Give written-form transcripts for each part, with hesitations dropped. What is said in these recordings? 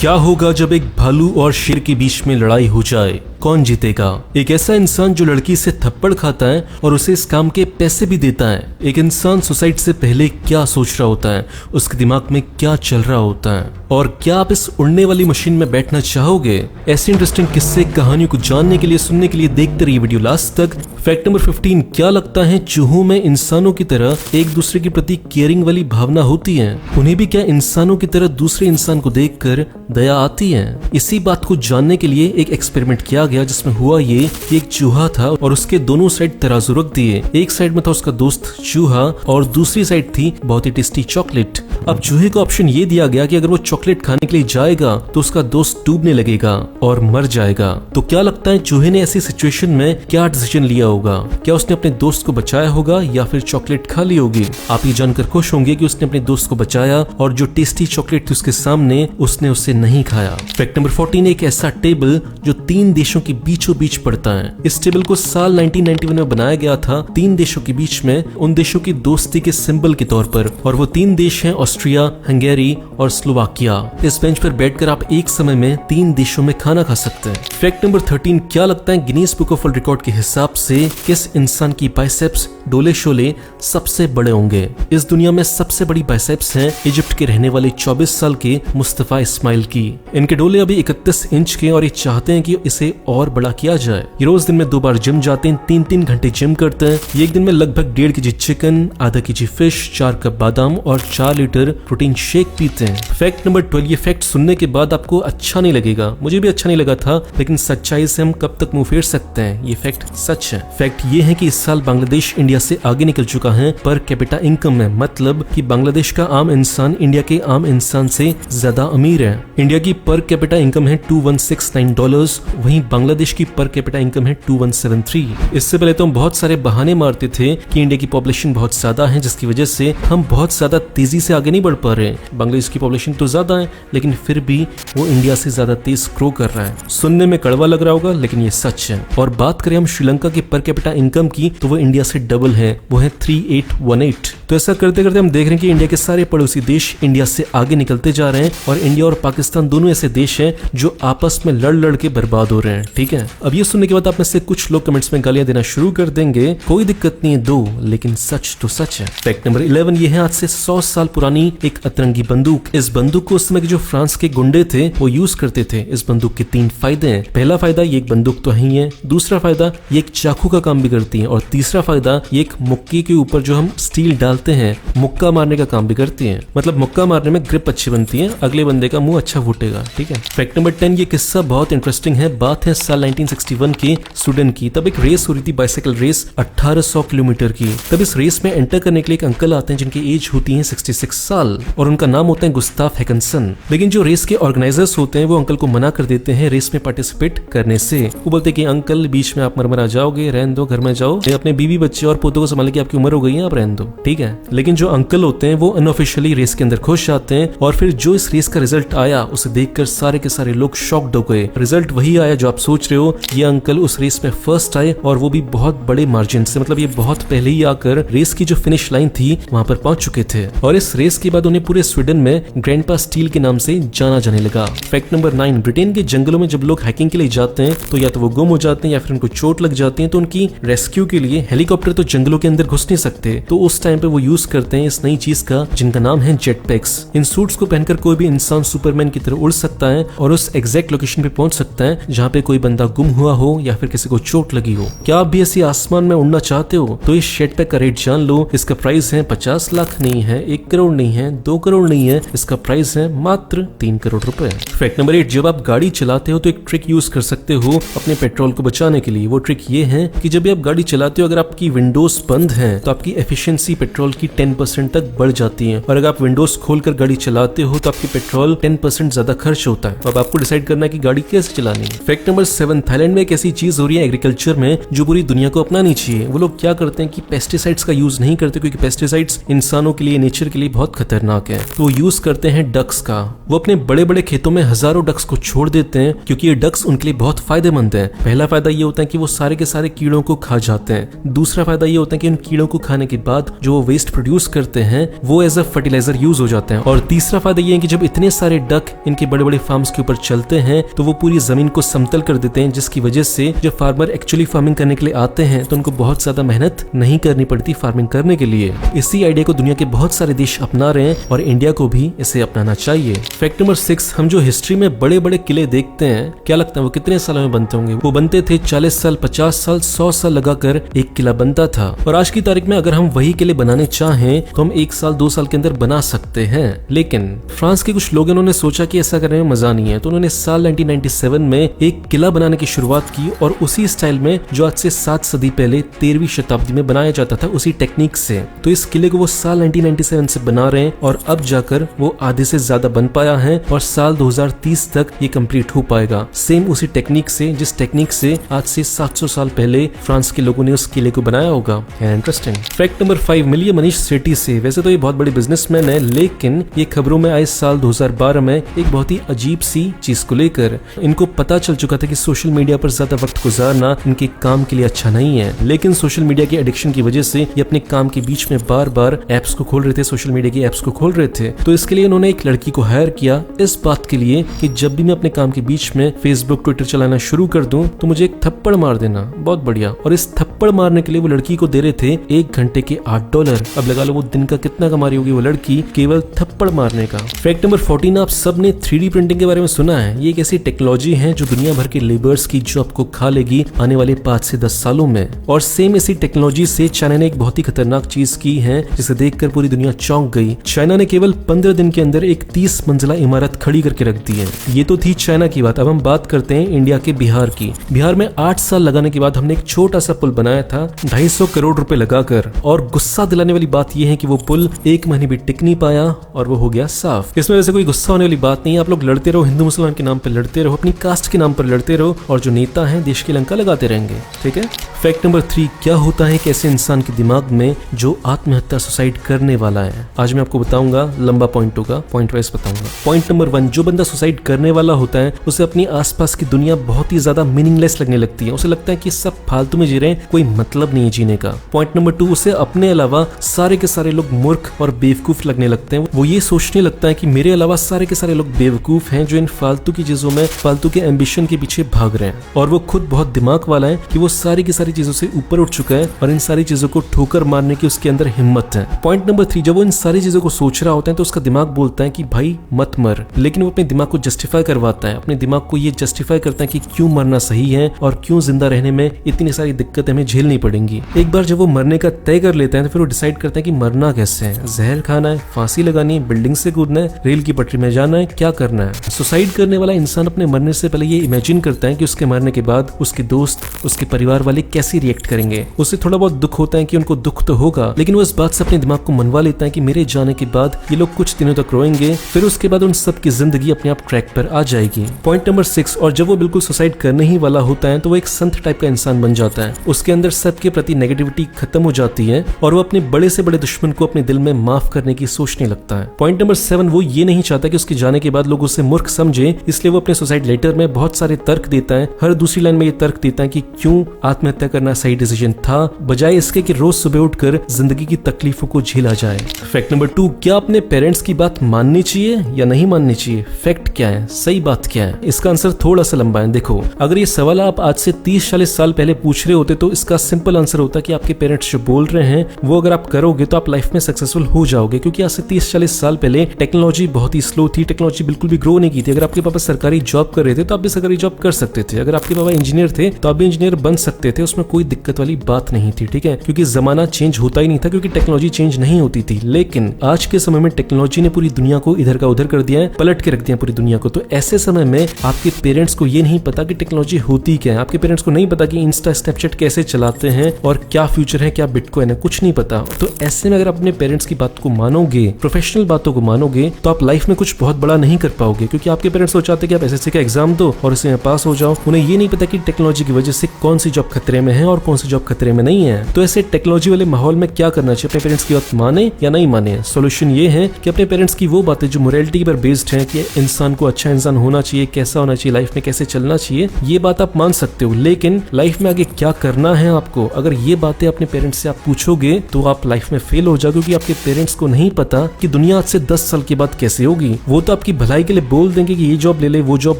क्या होगा जब एक भालू और शेर के बीच में लड़ाई हो जाए? कौन जीतेगा? एक ऐसा इंसान जो लड़की से थप्पड़ खाता है और उसे इस काम के पैसे भी देता है। एक इंसान सुसाइड से पहले क्या सोच रहा होता है, उसके दिमाग में क्या चल रहा होता है, और क्या आप इस उड़ने वाली मशीन में बैठना चाहोगे? ऐसे इंटरेस्टिंग किस्से कहानियों को जानने के लिए, सुनने के लिए देखते रहिए वीडियो लास्ट तक। फैक्ट नंबर 15, क्या लगता है चूहों में इंसानों की तरह एक दूसरे के प्रति केयरिंग वाली भावना होती है? उन्हें भी क्या इंसानों की तरह दूसरे इंसान को देखकर दया आती है? इसी बात को जानने के लिए एक एक्सपेरिमेंट किया गया, जिसमें हुआ ये कि एक चूहा था और उसके दोनों साइड तराजू रख दिए। एक साइड में था उसका दोस्त चूहा और दूसरी साइड थी बहुत ही टेस्टी चॉकलेट। अब चूहे को ऑप्शन ये दिया गया कि अगर वो चॉकलेट खाने के लिए जाएगा तो उसका दोस्त डूबने लगेगा और मर जाएगा। तो क्या लगता है चूहे ने ऐसी सिचुएशन में क्या डिसीजन लिया होगा? क्या उसने अपने दोस्त को बचाया होगा या फिर चॉकलेट खा ली होगी? आप ये जानकर खुश होंगे कि उसने अपने दोस्त को बचाया और जो टेस्टी चॉकलेट थी उसके सामने उसने उसे नहीं खाया। फैक्ट नंबर 14, एक ऐसा टेबल जो 3 देशों के बीचों बीच पड़ता है। इस टेबल को साल 1991 में बनाया गया था 3 देशों के बीच में, उन देशों की दोस्ती के सिंबल के तौर पर, और वो 3 देश हैं ऑस्ट्रिया, हंगेरी और स्लोवाकिया। इस बेंच पर बैठकर आप एक समय में 3 देशों में खाना खा सकते हैं। फैक्ट नंबर 13, क्या लगता है Guinness book of world record के हिसाब से किस इंसान की बाइसेप्स, डोले शोले सबसे बड़े होंगे? इस दुनिया में सबसे बड़ी बाइसेप्स हैं इजिप्ट के रहने वाले 24 साल के मुस्तफा इस्माइल की। इनके डोले अभी 31 इंच के और ये चाहते हैं कि इसे और बड़ा किया जाए। ये रोज दिन में 2 बार जिम जाते हैं, 3-3 घंटे जिम करते हैं। ये एक दिन में लगभग 1.5 kg चिकन, आधा kg फिश, 4 कप बादाम और 4 लीटर प्रोटीन शेक पीते हैं। फैक्ट नंबर 12, ये फैक्ट सुनने के बाद आपको अच्छा नहीं लगेगा, मुझे भी अच्छा नहीं लगा था, लेकिन सच्चाई से हम कब तक मुंह फेर सकते हैं? ये फैक्ट सच है। फैक्ट ये है कि इस साल बांग्लादेश इंडिया से आगे निकल चुका है पर कैपिटा इनकम में, मतलब कि बांग्लादेश का आम इंसान इंडिया के आम इंसान से ज्यादा अमीर है। इंडिया की पर कैपिटा इनकम है $2169, वहीं बांग्लादेश की पर कैपिटा इनकम है 2173। इससे पहले तो हम बहुत सारे बहाने मारते थे कि इंडिया की पॉपुलेशन बहुत ज्यादा है, जिसकी वजह से हम बहुत ज्यादा तेजी से आगे नहीं बढ़ पा रहे हैं। बांग्लादेश की पॉपुलेशन तो ज्यादा है, लेकिन फिर भी वो इंडिया से ज्यादा तेज ग्रो कर रहा है। सुनने में कड़वा लग रहा होगा, लेकिन ये सच है। और बात करें हम श्रीलंका की पर कैपिटा इनकम की, तो वो इंडिया से डबल है, वो है 3818। तो ऐसा करते करते हम देख रहे हैं कि इंडिया के सारे पड़ोसी देश इंडिया से आगे निकलते जा रहे हैं, और इंडिया और पाकिस्तान दोनों ऐसे देश हैं जो आपस में लड़ लड़ के बर्बाद हो रहे हैं। ठीक है, अब ये सुनने के बाद आप में से कुछ लोग कमेंट्स में गालियां देना शुरू कर देंगे, कोई दिक्कत नहीं है, दो, लेकिन सच तो सच है। फैक्ट नंबर 11, ये है आज से 100 साल पुरानी एक अतरंगी बंदूक। इस बंदूक को उस समय के जो फ्रांस के गुंडे थे वो यूज करते थे। इस बंदूक के 3 फायदे हैं। पहला फायदा, ये एक बंदूक तो ही है। दूसरा फायदा, ये एक चाकू का काम भी करती है। और तीसरा फायदा, ये एक मुक्के के ऊपर जो हम स्टील डालते हैं, मुक्का मारने का काम भी करती है। मतलब मुक्का मारने में ग्रिप अच्छी बनती है, अगले बंदे का मुंह अच्छा फूटेगा। ठीक है। फैक्ट नंबर 10, ये किस्सा बहुत इंटरेस्टिंग है। बात है साल 1961 के स्वीडन की। तब एक रेस हो रही थी, बाइसाइकिल रेस 1800 किलोमीटर की। तब इस रेस में एंटर करने के लिए एक अंकल आते हैं जिनकी एज होती है 66 साल, और उनका नाम होता है गुस्ताफ हैकनसन। लेकिन जो रेस के ऑर्गेनाइजर्स होते हैं वो अंकल को मना कर देते हैं रेस में पार्टिसिपेट करने से। वो बोलते हैं कि अंकल, बीच में आप मरमरा जाओगे, रहने दो, घर में जाओ, अपने बीवी बच्चे और पोतों को संभालने की आपकी उम्र हो गई है, आप रहने दो। ठीक है। लेकिन जो अंकल होते हैं वो अनऑफिशियली रेस के अंदर घुस जाते हैं, और फिर जो इस रेस का रिजल्ट आया उसे देखकर सारे के सारे लोग शॉक्ड हो गए। रिजल्ट वही आया जो आप सोच रहे हो। ये अंकल उस रेस में फर्स्ट आए, और वो भी बहुत बड़े मार्जिन से। मतलब ये बहुत पहले ही आकर रेस की जो फिनिश लाइन थी वहां पर पहुंच चुके थे। और इस रेस के बाद उन्हें पूरे स्वीडन में ग्रैंडपा स्टील के नाम से जाना जाने लगा। फैक्ट नंबर 9, ब्रिटेन के जंगलों में जब लोग हाइकिंग के लिए जाते हैं तो या तो वो गुम हो जाते हैं या फिर उनको चोट लग जाती है। तो उनकी रेस्क्यू के लिए हेलीकॉप्टर तो जंगलों के अंदर घुस नहीं सकते, तो उस टाइम पे वो यूज करते हैं इस नई चीज का जिनका नाम है जेट पैक्स। इन सूट्स को पहनकर कोई भी इंसान सुपरमैन की तरह उड़ सकता है और उस एग्जैक्ट लोकेशन पे पहुंच सकता है जहाँ पे कोई बंदा गुम हुआ हो या फिर किसी को चोट लगी हो। क्या आप भी ऐसी आसमान में उड़ना चाहते हो? तो इस जेट पैक का रेट जान लो। इसका प्राइस है 50 लाख नहीं है, 1 करोड़ नहीं है, 2 करोड़ नहीं है, इसका प्राइस है मात्र 3 करोड़ रुपए। फैक्ट नंबर 8, जब आप गाड़ी चलाते हो तो एक ट्रिक यूज कर सकते हो अपने पेट्रोल को बचाने के लिए। वो ट्रिक ये है कि जब भी आप गाड़ी चलाते हो, अगर आपकी विंडोज बंद है तो आपकी एफिशिएंसी पेट्रोल की 10% तक बढ़ जाती है, और अगर आप विंडोज खोलकर गाड़ी चलाते हो तो आपकी पेट्रोल 10% ज्यादा खर्च होता है। अब आपको डिसाइड करना है कि गाड़ी कैसे चलानी है। फैक्ट नंबर 7, थाईलैंड में एक ऐसी चीज हो रही है एग्रीकल्चर में जो पूरी दुनिया को अपनानी चाहिए। वो लोग क्या करते हैं कि पेस्टिसाइड्स का यूज नहीं करते, क्योंकि पेस्टिसाइड्स इंसानों के लिए, नेचर के लिए बहुत खतरनाक है। तो यूज करते हैं डक्स का। वो अपने बड़े बड़े खेतों में हजारों डक्स को छोड़ देते हैं क्योंकि ये डक्स उनके लिए बहुत फायदेमंद हैं। पहला फायदा ये होता है कि वो सारे के सारे कीड़ों को खा जाते हैं। दूसरा फायदा ये होता है कि उन कीड़ों को खाने के बाद जो वो वेस्ट प्रोड्यूस करते हैं वो एज अ फर्टिलाइजर यूज हो जाते हैं। और तीसरा फायदा ये है कि जब इतने सारे डक इनके बड़े बड़े फार्म्स के ऊपर चलते हैं तो वो पूरी जमीन को समतल कर देते हैं, जिसकी वजह से जब फार्मर एक्चुअली फार्मिंग करने के लिए आते हैं तो उनको बहुत ज्यादा मेहनत नहीं करनी पड़ती फार्मिंग करने के लिए। इसी आइडिया को दुनिया के बहुत सारे देश अपना रहे हैं और इंडिया को भी इसे अपनाना चाहिए। फैक्ट नंबर 6, हम जो हिस्ट्री में बड़े बड़े किले देखते हैं, क्या लगता है वो कितने सालों में बनते होंगे? वो बनते थे 40 साल, 50 साल, 100 साल लगाकर एक किला बनता था। और आज की तारीख में अगर हम वही किले बनाने चाहें तो हम 1 साल 2 साल के अंदर बना सकते हैं। लेकिन फ्रांस के कुछ लोग उन्होंने सोचा कि ऐसा करने में मजा नहीं है, तो उन्होंने साल 1997 में एक किला बनाने की शुरुआत की और उसी स्टाइल में जो आज से 7 सदी पहले 13वीं शताब्दी में बनाया जाता था, उसी टेक्निक से। तो इस किले को वो साल 1997 से बना रहे हैं और अब जाकर वो आधे से ज्यादा बन पाया है और साल 2030 तक ये कंप्लीट हो पाएगा, सेम उसी टेक्निक से जिस टेक्निक से आज से 700 साल पहले फ्रांस के लोगों ने उस किले को बनाया होगा। इंटरेस्टिंग। फैक्ट नंबर 5, मिलिए मनीष सेठी से। वैसे तो ये बहुत बड़े बिजनेसमैन है, लेकिन ये खबरों में आए साल 2012 में एक बहुत ही अजीब सी चीज को लेकर। इनको पता चल चुका था कि सोशल मीडिया पर ज्यादा वक्त गुजारना इनके काम के लिए अच्छा नहीं है, लेकिन सोशल मीडिया के एडिक्शन की वजह से ये अपने काम के बीच में बार बार एप्स को खोल रहे थे, सोशल मीडिया की एप्स को खोल रहे थे। तो इसके लिए उन्होंने एक लड़की को हायर किया इस बात के लिए कि जब भी मैं अपने काम के बीच में फेसबुक ट्विटर चलाना शुरू कर दूं तो मुझे एक थप्पड़ मार देना। बहुत बढ़िया। और इस थप्पड़ मारने के लिए वो लड़की को दे रहे थे 1 घंटे के $8। अब लगा लो वो दिन का कितना कमा रही होगी वो लड़की केवल थप्पड़ मारने का। फैक्ट नंबर 14, आप सबने 3D प्रिंटिंग के बारे में सुना है। ये एक ऐसी टेक्नोलॉजी है जो दुनिया भर के लेबर्स की जॉब को खा लेगी आने वाले 5 से 10 सालों में। और सेम इसी टेक्नोलॉजी से चाइना ने एक बहुत ही खतरनाक चीज की है जिसे देखकर पूरी दुनिया चौंक गई। चाइना ने केवल 15 दिन के अंदर एक 30 मंजिला इमारत खड़ी करके रख दी है। ये तो थी चाइना की बात। अब हम बात करते हैं इंडिया के बिहार की। बिहार में 8 साल लगाने के बाद हमने एक छोटा सा पुल बनाया था 250 करोड़ रुपए लगाकर। और गुस्सा दिलाने वाली बात यह है कि वो पुल 1 महीने भी टिक नहीं पाया और वो हो गया साफ। इसमें वैसे कोई गुस्सा होने वाली बात नहीं है। आप लोग लड़ते रहो, हिंदू मुसलमान के नाम पर लड़ते रहो, अपनी कास्ट के नाम पर लड़ते रहो और जो नेता हैं देश की लंका लगाते रहेंगे। ठीक है। फैक्ट नंबर 3, क्या होता है एक ऐसे इंसान के दिमाग में जो आत्महत्या सुसाइड करने वाला है? आज मैं आपको बताऊंगा, लंबा पॉइंट होगा, पॉइंट वाइज बताऊंगा। पॉइंट नंबर 1, जो बंदा सुसाइड करने वाला होता है उसे अपनी आसपास की दुनिया बहुत ही ज्यादा मीनिंगलेस लगने लगती है। उसे लगता है कि सब फालतू में जी रहे हैं, कोई मतलब नहीं है जीने का। पॉइंट नंबर 2, उसे अपने अलावा सारे के सारे लोग मूर्ख और बेवकूफ लगने लगते हैं। वो ये सोचने लगता है कि मेरे अलावा सारे के सारे लोग बेवकूफ हैं जो इन फालतू की चीजों में, फालतू के एम्बिशन के पीछे भाग रहे हैं। और वो खुद बहुत दिमाग वाला है कि वो सारी की सारी चीजों से ऊपर उठ चुका है और इन सारी चीजों को ठोकर मारने की उसके अंदर हिम्मत है। पॉइंट नंबर 3, जब वो इन सारी चीजों को सोच रहा होता है तो उसका दिमाग बोलता है कि भाई मत मर, लेकिन वो अपने दिमाग को जस्टिफाई करवाता है, अपने दिमाग को ये जस्टिफाई करता है कि क्यों मरना सही है और क्यों जिंदा रहने में इतनी सारी दिक्कतें हमें झेलनी पड़ेंगी। एक बार जब वो मरने का तय कर लेता है तो फिर वो डिसाइड करता है कि मरना कैसे है, जहर खाना है, फांसी लगानी है, बिल्डिंग से कूदना है, रेल की पटरी में जाना है, क्या करना है। सुसाइड करने वाला इंसान अपने मरने से पहले ये इमेजिन करता है कि उसके मरने के बाद उसके दोस्त, उसके परिवार वाले कैसे रिएक्ट करेंगे। उसे थोड़ा बहुत दुख होता है कि उनको दुख तो होगा, लेकिन वो इस बात से अपने दिमाग को मनवा लेता है कि मेरे जाने के बाद ये लोग कुछ दिनों तक रोएंगे, फिर उसके बाद उन सब की जिंदगी अपने आप ट्रैक पर आ जाएगी। पॉइंट नंबर 6, और जब वो बिल्कुल सुसाइड करने ही वाला होता है तो वो एक संत टाइप का इंसान बन जाता है। उसके अंदर सबके प्रति नेगेटिविटी खत्म हो जाती है और वो अपने बड़े से बड़े दुश्मन को अपने दिल में माफ करने की सोचने लगता है। पॉइंट नंबर 7, वो ये नहीं चाहता कि उसके जाने के बाद लोग उसे मूर्ख समझे, इसलिए वो अपने सुसाइड लेटर में बहुत सारे तर्क देता है। हर दूसरी लाइन में ये तर्क देता है कि क्यों आत्महत्या करना सही डिसीजन था, बजाय इसके कि रोज सुबह उठकर जिंदगी की तकलीफों को झेला जाए। फैक्ट नंबर 2, क्या अपने पेरेंट्स की बात माननी चाहिए या नहीं माननी चाहिए? फैक्ट क्या है, सही बात क्या है? इसका आंसर थोड़ा सा लंबा है। देखो, अगर ये सवाल आप आज से 30-40 साल पहले पूछ रहे होते तो इसका सिंपल आंसर होता कि आपके पेरेंट्स जो बोल रहे हैं वो अगर आप करोगे तो आप लाइफ में सक्सेसफुल हो जाओगे, क्योंकि आज से 30-40 साल पहले टेक्नोलॉजी बहुत ही स्लो थी, टेक्नोलॉजी बिल्कुल भी ग्रो नहीं की थी। अगर आपके पापा सरकारी जॉब कर रहे थे तो आप भी सरकारी जॉब कर सकते थे, अगर आपके पापा इंजीनियर थे तो आप भी इंजीनियर बन सकते थे, उसमें कोई दिक्कत वाली बात नहीं थी। ठीक है, क्योंकि जमाना चेंज होता ही नहीं था, क्योंकि टेक्नोलॉजी चेंज नहीं होती थी। लेकिन आज के समय में टेक्नोलॉजी ने पूरी दुनिया को इधर का उधर कर दिया है, पलट के रख दिया पूरी दुनिया को। तो ऐसे समय में आपके पेरेंट्स को ये नहीं पता कि टेक्नोलॉजी होती क्या है, आपके पेरेंट्स को नहीं पता कि इंस्टा स्नैपचैट कैसे चलाते हैं और क्या फ्यूचर है, क्या बिटकॉइन है, कुछ नहीं पता। तो ऐसे में अगर अपने पेरेंट्स की बात को मानोगे, प्रोफेशनल बातों को मानोगे, तो आप लाइफ में कुछ बहुत बड़ा नहीं कर पाओगे, क्योंकि आपके पेरेंट्स सोचाते कि आप एसएससी का एग्जाम दो और इसमें पास हो जाओ। उन्हें ये नहीं पता कि टेक्नोलॉजी की वजह से कौन सी जॉब खतरे में है और कौन सी जॉब खतरे में नहीं है। तो ऐसे टेक्नोलॉजी वाले माहौल में क्या करना चाहिए, अपने पेरेंट्स की बात माने या नहीं माने? सोल्यूशन ये है कि अपने पेरेंट्स की वो बातें जो मोरालिटी पर बेस्ड है कि इंसान को अच्छा इंसान होना चाहिए, कैसा होना चाहिए, लाइफ में कैसे चलना चाहिए, ये बात आप मान सकते हो, लेकिन लाइफ में आगे क्या करना है आपको, अगर ये बातें अपने पेरेंट्स से आप पूछोगे तो आप लाइफ में फेल हो जाओगे, क्योंकि आपके पेरेंट्स को नहीं पता कि दुनिया आज से 10 साल के बाद कैसे होगी। वो तो आपकी भलाई के लिए बोल देंगे कि ये जॉब ले ले, वो जॉब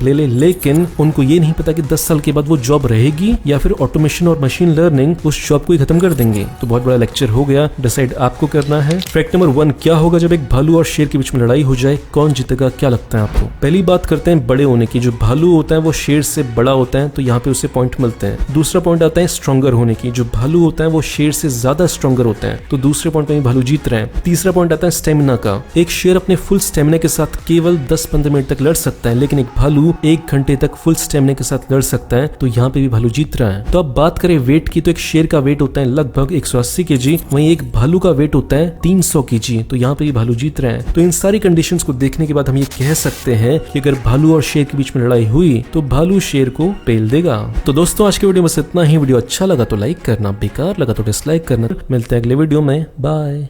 ले ले, लेकिन उनको ये नहीं पता कि 10 साल के बाद वो जॉब रहेगी या फिर ऑटोमेशन और मशीन लर्निंग उस जॉब को ही खत्म कर देंगे। तो बहुत बड़ा लेक्चर हो गया, डिसाइड आपको करना है। फैक्ट नंबर 1, क्या होगा जब एक भालू और शेर के बीच में लड़ाई हो जाए, कौन जीतेगा, क्या लगता है आपको? पहली बात करते हैं बड़े होने की। जो भालू होता है वो शेर से बड़ा होता है, तो यहाँ पे उसे पॉइंट मिलते हैं। दूसरा पॉइंट आता है स्ट्रॉन्गर होने की। जो भालू होता है वो शेर से ज्यादा स्ट्रॉन्गर होता है, तो दूसरे पॉइंट में भालू जीत रहे हैं। तीसरा पॉइंट आता है स्टेमिना का। एक शेर अपने फुल स्टेमिना के साथ केवल 10-15 मिनट तक लड़ सकता है, लेकिन एक भालू 1 घंटे तक फुल स्टेमिना के साथ लड़ सकता है, तो यहाँ पे भी भालू जीत रहा है। तो अब बात करें वेट की, तो एक शेर का वेट होता है लगभग 180 kg, वहीं एक भालू का वेट होता है 300 kg, तो यहाँ पे भी भालू जीत रहे हैं। तो इन सारी कंडीशंस को देखने के बाद हम ये कह सकते हैं कि अगर भालू और शेर के बीच में लड़ाई हुई तो भालू शेर को पेल देगा। तो दोस्तों आज के वीडियो में बस इतना ही। वीडियो अच्छा लगा तो लाइक करना, बेकार लगा तो डिसलाइक करना। मिलते हैं अगले वीडियो में, बाय।